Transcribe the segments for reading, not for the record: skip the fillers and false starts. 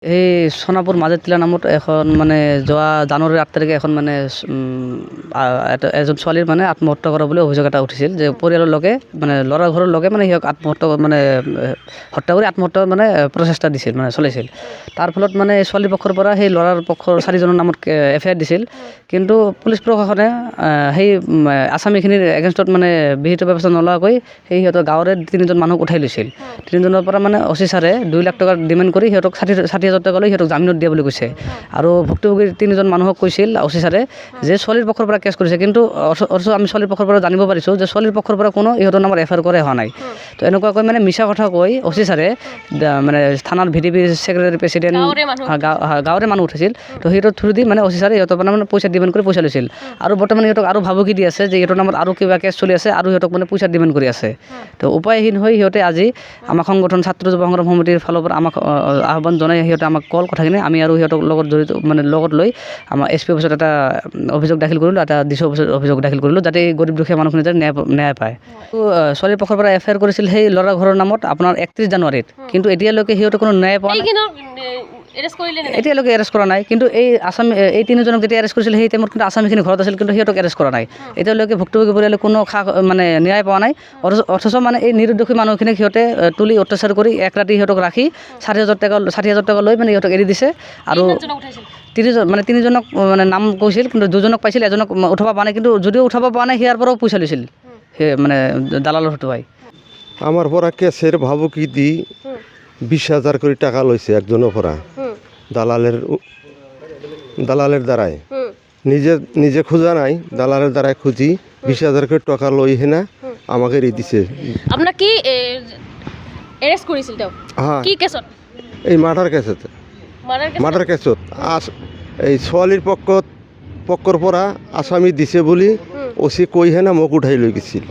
এই সোনাপুৰ মাঝেৰ টিলা নামত এখন মানে যোৱা জানুৱাৰীৰ ৮ তাৰিখে এখন মানে এজন ছোৱালীৰ মানে আত্মহত্যা কৰা বুলি অভিযোগ এটা উঠিছিল যে পৰিয়ালৰ লোকে মানে ল'ৰা ঘৰৰ লোকে মানে সিহঁক আত্মহত্যা মানে হত্যা কৰি আত্মহত্যা মানে প্ৰচেষ্টা দিছিল মানে চলাইছিল। তাৰ ফলত মানে ছোৱালীৰ পক্ষৰ পৰা সেই ল'ৰাৰ পক্ষৰ 4জনৰ নামত এফআইআৰ দিছিল। কিন্তু পুলিচ প্ৰশাসনে সেই আসামীখিনিৰ এগেইনষ্টত মানে বিহিত ব্যৱস্থা নলোৱাকৈ সেই সিহঁতৰ গাঁৱৰে 3জন মানুহক উঠাই লৈছিল। 3জনৰ পৰা মানে অচি ছাৰে 2 লাখ টকা ডিমাণ্ড কৰি সিহঁতক 60,000 টকা লৈ সিহঁতক জামিনত দিয়া বুলি কৈছে। আৰু ভুক্তভোগীৰ 3জন মানুহক কৈছিল অচি ছাৰে যে ছোৱালীৰ পক্ষৰ পৰা কেছ কৰিছে, কিন্তু অথচ আমি ছোৱালীৰ পক্ষৰ পৰা জানিব পাৰিছোঁ যে ছোৱালীৰ পক্ষৰ পৰা কোনো ইহঁতৰ নামত এফআইআৰ কৰা হোৱা নাই। তো এনেকুৱাকৈ মানে মিছা কথা কৈ অচি ছাৰে মানে থানাৰ ভিডিপি ছেক্ৰেটাৰী প্ৰেছিডেণ্ট গাঁৱৰে মানুহ উঠিছিল। তো সিহঁতৰ থ্ৰু দি মানে অচি ছাৰে সিহঁতৰ পৰা মানে পইচা ডিমাণ্ড কৰি পইচা লৈছিল। আৰু বৰ্তমান সিহঁতক আৰু ভাবুকি দি আছে যে সিহঁতৰ নামত আৰু কিবা কেছ চলি আছে আৰু সিহঁতক মানে পইচা ডিমাণ্ড কৰি আছে। তো উপায়হীন হৈ সিহঁতে আজি আমাক সংগঠন ছাত্ৰ যুৱ সংগ্ৰাম সমিতিৰ ফালৰ পৰা আমাক আহ্বান জনাই সিহঁতে আমাক কল কথাখিনি আমি আৰু সিহঁতক লগত জড়িত মানে লগত লৈ আমাৰ SP অফিচত এটা অভিযোগ দাখিল কৰিলোঁ, এটা ডিচি অফিচত অভিযোগ দাখিল কৰিলোঁ যাতে গৰীব দুখীয়া মানুহখিনি যাতে ন্যায় পায়। তো ছোৱালীৰ পক্ষৰ পৰা এফআইআৰ কৰিছিল সেই ল'ৰা ঘৰৰ নামত আপোনাৰ 31 জানুৱাৰীত, কিন্তু এতিয়ালৈকে সিহঁতে কোনো ন্যায় পোৱা নাই। এতিয়ালৈকে এৰেষ্ট কৰা নাই। কিন্তু এই আসামী এই 3জনক যেতিয়া এৰেষ্ট কৰিছিল সেই টাইমত কিন্তু আসামীখিনি ঘৰত আছিল, কিন্তু সিহঁতক এৰেষ্ট কৰা নাই। এতিয়ালৈকে ভুক্তভোগী পৰিয়ালে কোনো মানে ন্যায় পোৱা নাই। অথচ মানে এই নিৰুদ্দোষী মানুহখিনিক সিহঁতে তুলি অত্যাচাৰ কৰি এক ৰাতি সিহঁতক ৰাখি 60,000 টকা লৈ মানে সিহঁতক এৰি দিছে। আৰু 3জনক মানে নাম কৈছিল, কিন্তু 2জনক পাইছিল, এজনক উঠাব পৰা নাই। কিন্তু যদিও উঠাব পৰা নাই সিয়াৰ পৰাও পইচা লৈছিল সেই মানে দালালৰ হতুৱাই। আমাৰ পৰা কেসেৰ ভাবুকি দি 20,000 কৰে টাকা লইছে একজনেৰ পৰা দালালের দ্বারাই। নিজে খোঁজা নাই, দালালের দ্বারাই খুঁজি 20,000 করে টাকা লই হেনা আমাকে দিছে। আপনার কি এরেস্ট করেছিল তো? হ্যাঁ, কি কেসত? এই মার্ডার কেসত এই ছোৱালীৰ পক্ষৰ পৰা আসামি দিছে বুলি অচি কৈ হেনা মোক উঠাই লৈ গৈছিল।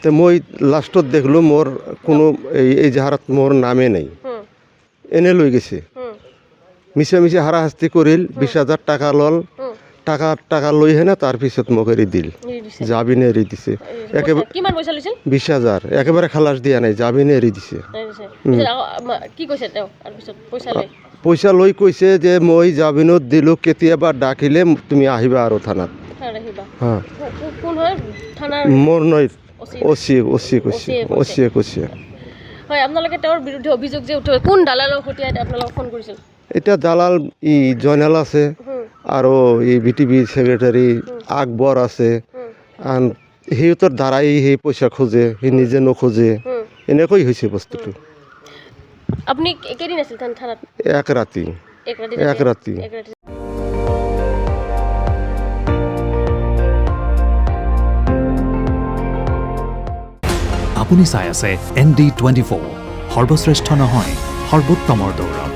তো মই লাষ্টত দেখলো মোর কোনো এই জাহাৰত মোৰ নামে নাই, এনে লৈ গেছে। মিছে হাৰাশাস্তি কৰিল, 20,000 টাকা লল, টাকা লৈ হেনা তাৰপিছত মোক এৰি দিল, জামিনে এৰি দিছে। একেবাৰে 20,000 একেবাৰে খালাস দিয়া নাই, জামিনে এৰি দিছে। পইচা লৈ কৈছে যে মই জামিনত দিলো, কেতিয়াবা ডাকিলে তুমি আহিবা আৰু থানাত। মোৰ নয় অচি কৈছে। হয়, আপোনালোকে তেওঁৰ বিৰুদ্ধে অভিযোগ যে উঠে, কোন দালালৰ সৈতে আপোনালোকক ফোন কৰিছিল? এতিয়া দালাল জয়নাল আছে আৰু এই বিটিভি ছেক্ৰেটাৰী আকবৰ আছে। সিহঁতৰ দ্বাৰাই সেই পইচা খোজে, সি নিজে নোখোজে। এনেকৈ হৈছে বস্তুটো। আপনি কেইদিন আছিল থানাত? এক ৰাতি। আপুনি চাই আছে ND24, সৰ্বশ্ৰেষ্ঠ নহয় সৰ্বোত্তমৰ দৌৰত।